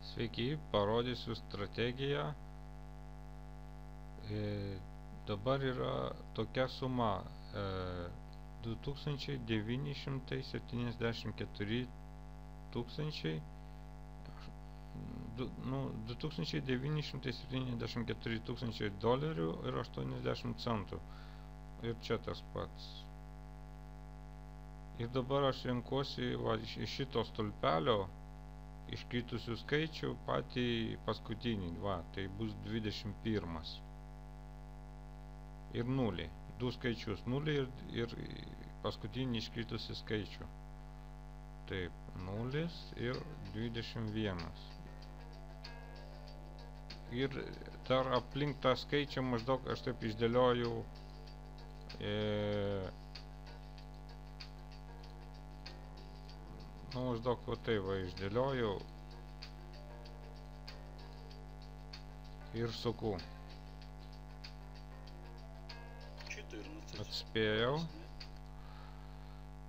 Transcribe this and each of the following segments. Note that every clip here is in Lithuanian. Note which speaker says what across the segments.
Speaker 1: Sveiki, parodysiu strategiją. Dabar yra tokia suma 2974 tūkstančiai 2974 tūkstančiai dolerių ir 80 centų. Ir čia tas pats. Ir dabar aš renkuosi iš šito stulpelio iškritusių skaičių patį paskutinį, tai bus 21 ir 0, du skaičius 0 ir paskutinį iškritusi skaičių. Taip, 0 ir 21. Ir dar aplink tą skaičių maždaug aš taip išdėlioju maždaug va tai va išdėlioju ir suku.
Speaker 2: 14.
Speaker 1: Atspėjau.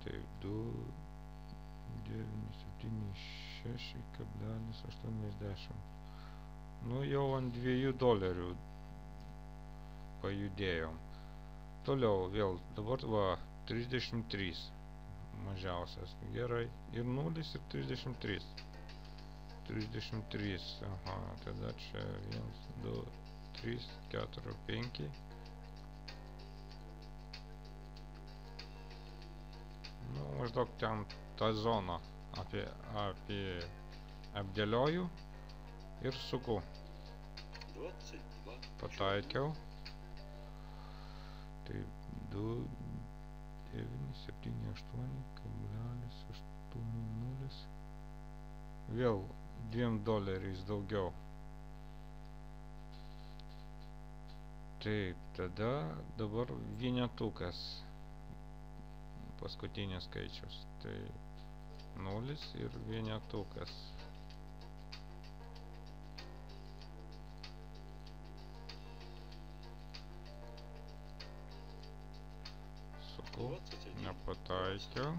Speaker 1: Taip, 2976,80. Nu jau ant $2 pajudėjom. Toliau vėl, dabar va 33 mažiausias, gerai, ir 0 ir 33. 33, aha, tada čia 1, 2, 3, 4, 5. Nu, maždaug ten tą zoną apdėlioju ir suku.
Speaker 2: 22.
Speaker 1: Pataikiau. Tai 2978,80. Vėl $2 daugiau. Taip, tada dabar vienetukas. Paskutinis skaičius. Tai 0 ir vienetukas. Suku. Nepataikiau.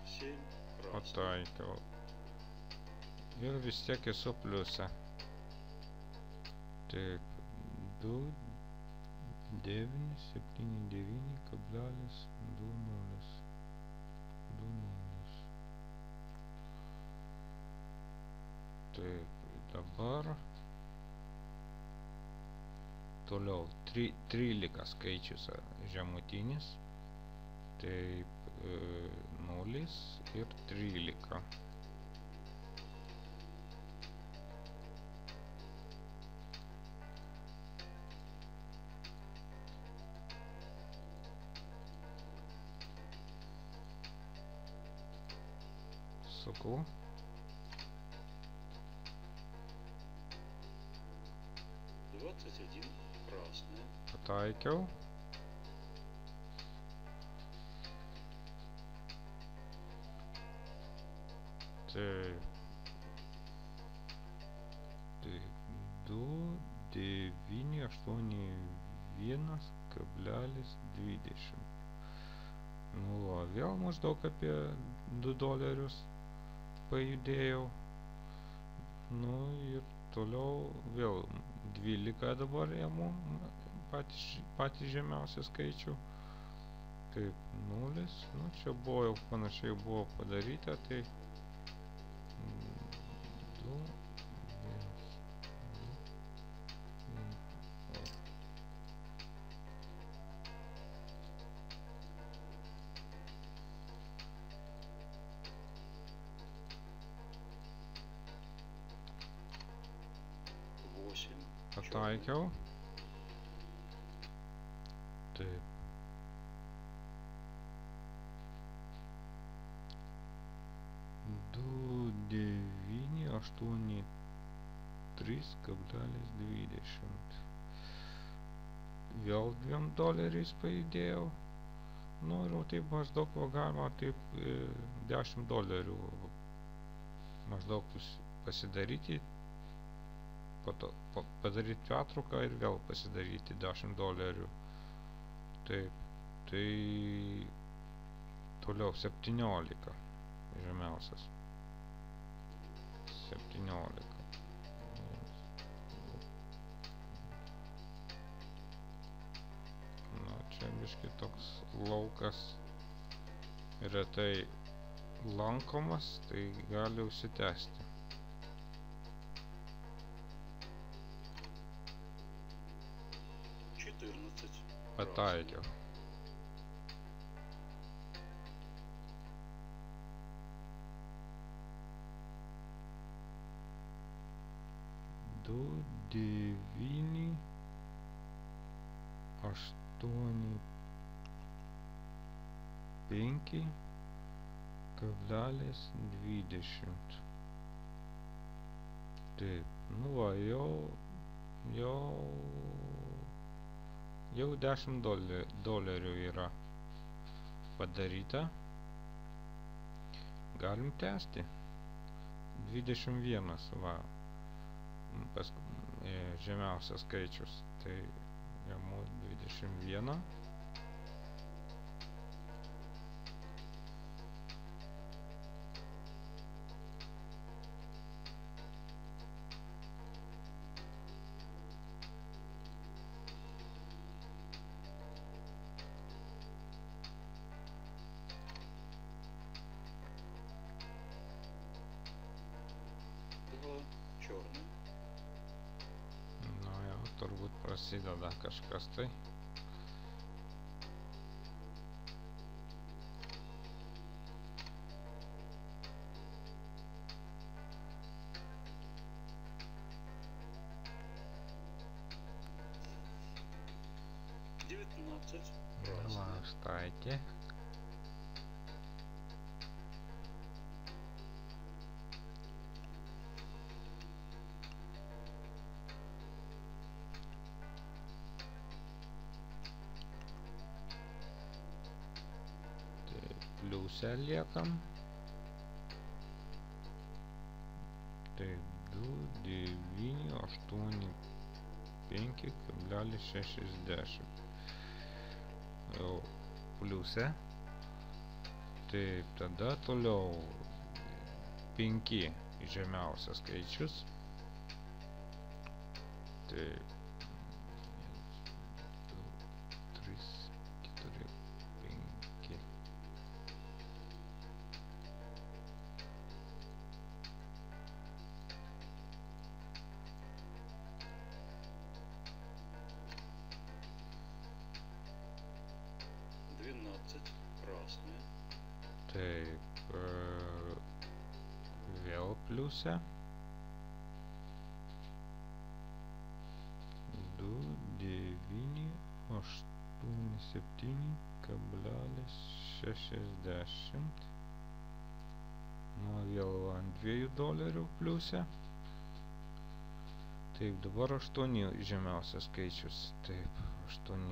Speaker 2: 7.
Speaker 1: Pataikiau. Ir vis tiek esu pliuse. Taip, 2979,20. Taip, dabar toliau 13 skaičius žemutinis. Taip, 0 ir 13. Suku.
Speaker 2: 21. Красная.
Speaker 1: Pataikiau. Taip. 2981,20. Nu, vėl maždaug apie $2 pajudėjau. Nu ir toliau vėl 12 dabar ėmu patį žemiausią skaičių. Taip, 0. Nu, čia buvo jau panašiai buvo padaryta, tai 2,
Speaker 2: 8.
Speaker 1: pataikiau. Taip. Du 983,20. Vėl $2 pajudėjau. Nu ir taip maždaug galima taip $10 maždaug pasidaryti. Padaryti pertrauką ir vėl pasidaryti $10. Taip, tai toliau 17 žemiausias. 17. biškai toks laukas retai lankomas, tai gali užsitęsti. Pataikiau. Du, 9, 8, 5, kablelis 20. Taip, nu va, jau 10 dolerių yra padaryta. Galim tęsti. 21, va, žemiausias skaičius. Tai imu 21. Nu jau, turbūt prasideda kažkas tai. Va, štaitė. Pliuse liekam. Tai 2, 9, 8, 5,60. Jau pliuse. Taip, tada toliau 5 žemiausias skaičius. Taip. 1, 2, 3, 4, 5.
Speaker 2: Красная.
Speaker 1: Taip, vėl pliuse. 2, 9, 8, 7,60. Nu, vėl ant 2 dolerių pliuse. Taip, dabar 8 žemiausias skaičius. Taip, 8.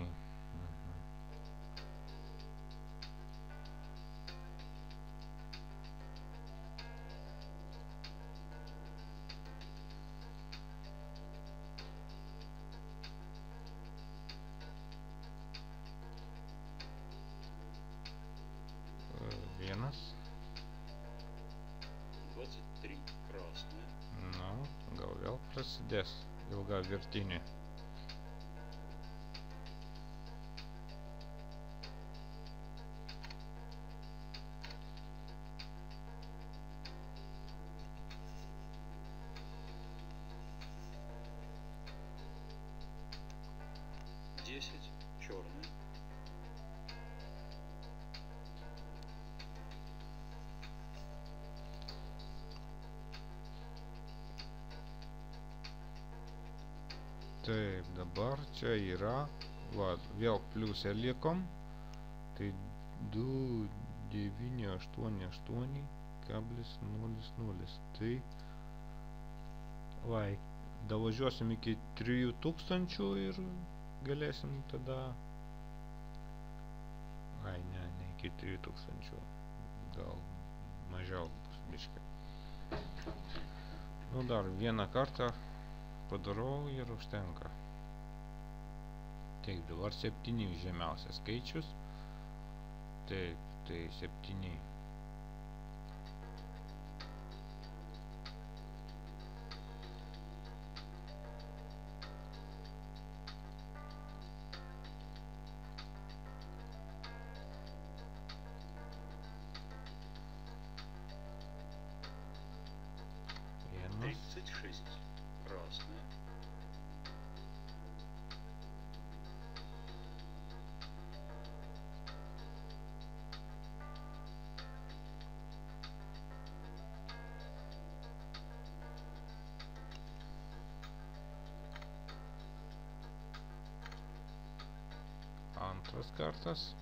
Speaker 1: Vienas.
Speaker 2: 23 красная.
Speaker 1: Nu, gal vėl prasidės ilga virtinė.
Speaker 2: Десять черная.
Speaker 1: Taip, dabar čia yra, va, vėl pliuse likom, tai 2,988,00. Tai, va, davažiuosim iki 3000 ir galėsim tada, ai, ne iki 3000, gal mažiau bus biškai. Nu, dar vieną kartą padarau ir užtenka. Taip, dabar 7 žemiausias skaičius. Taip, tai 7.
Speaker 2: 36 красная,
Speaker 1: Antras kartas.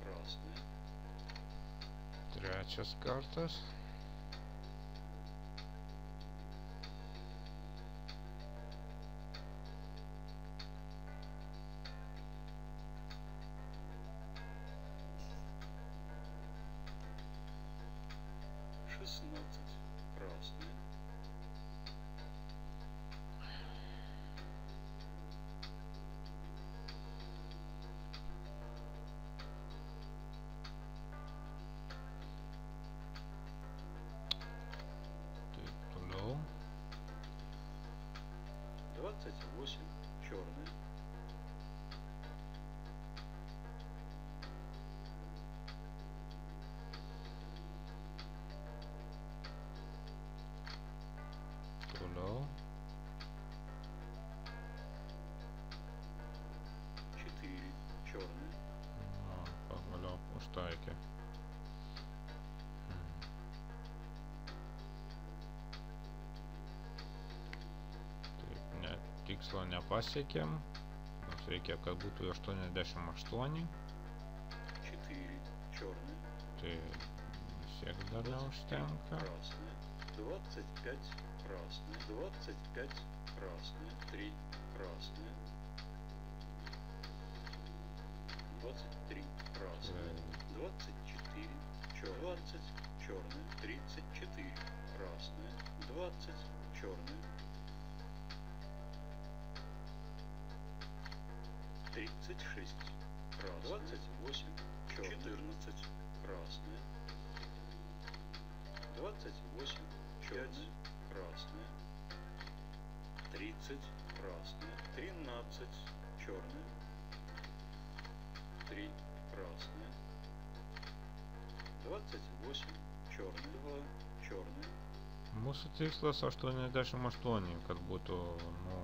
Speaker 2: красная,
Speaker 1: Trečias kartas.
Speaker 2: красная,
Speaker 1: Taip toliau.
Speaker 2: 28 черная,
Speaker 1: Toliau.
Speaker 2: 4 черная,
Speaker 1: Na, pagaliau užtaikė. Taip, ne, tikslo nepasiekėm. Mums reikia, kad būtų 88.
Speaker 2: 4 черная,
Speaker 1: Tai vis tiek dar neužtenka.
Speaker 2: красная, 25 красная, 25 красная, 3 красная, 23 красная, 24 черная, 20 черная, 34 красная, 20 черная, 36 красная, 28 черная, 14 красная, 28 черная, красная, 30 красная, 13 черная, 3 красная, 28 черная, 2 черная,
Speaker 1: Mūsų tikslas 88, kad būtų, nu,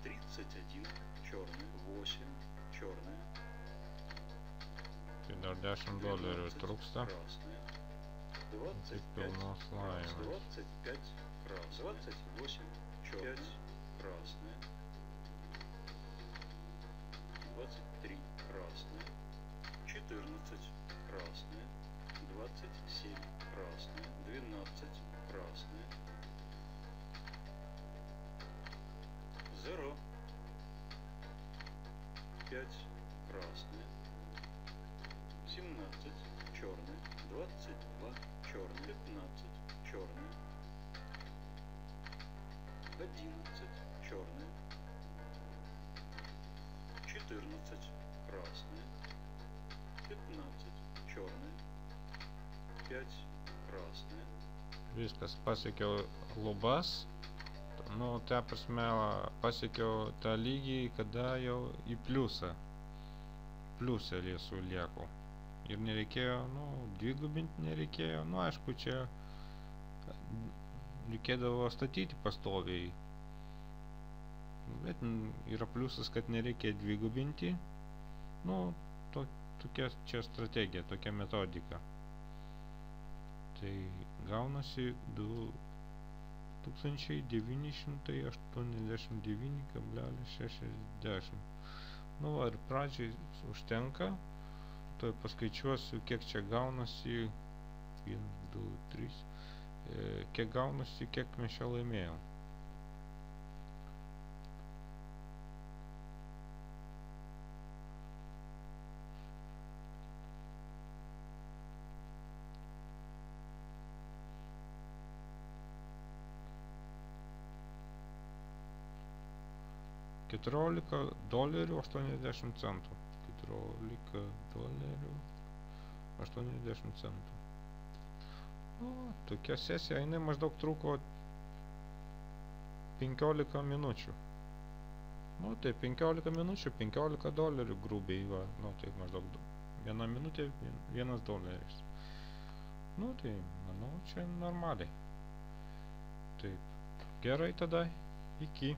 Speaker 2: 31 черная, 8 черная,
Speaker 1: tai dar $10 trūksta.
Speaker 2: красная,
Speaker 1: Tik
Speaker 2: 25
Speaker 1: pilnos laimės.
Speaker 2: 25 красная, 28 черная, 5 красная, 23 красная, 14 красная, 27 красная, 12 красная, 0 5 красная, 17 черная, 22 черная, 15 черная, 11 черная, 14 красная, 15 черная, 5 красная,
Speaker 1: Viskas, pasiekiau lubas. Nu, ta prasme, pasiekiau tą lygį, kada jau į pliusą. Pliusą lėsų lieku. Ir nereikėjo, nu, dvigubinti nereikėjo. Nu, aišku, čia reikėdavo statyti pastoviai. Bet yra pliusas, kad nereikia dvigubinti. Nu, tokia čia strategija, tokia metodika. Tai gaunasi 2989,60. Nu, ir pradžiai užtenka. Toj paskaičiuosiu, kiek čia gaunasi. 1, 2, 3. Kiek gaunasi, kiek mes čia laimėjom. $14.80. $14.80. Nu, tokia sesija, jinai maždaug truko 15 minučių. Nu, tai 15 minučių, 15 dolerių grubiai, va, nu, tai maždaug 1 minutė, $1. Nu, tai, manau, čia normaliai. Taip, gerai tada, iki.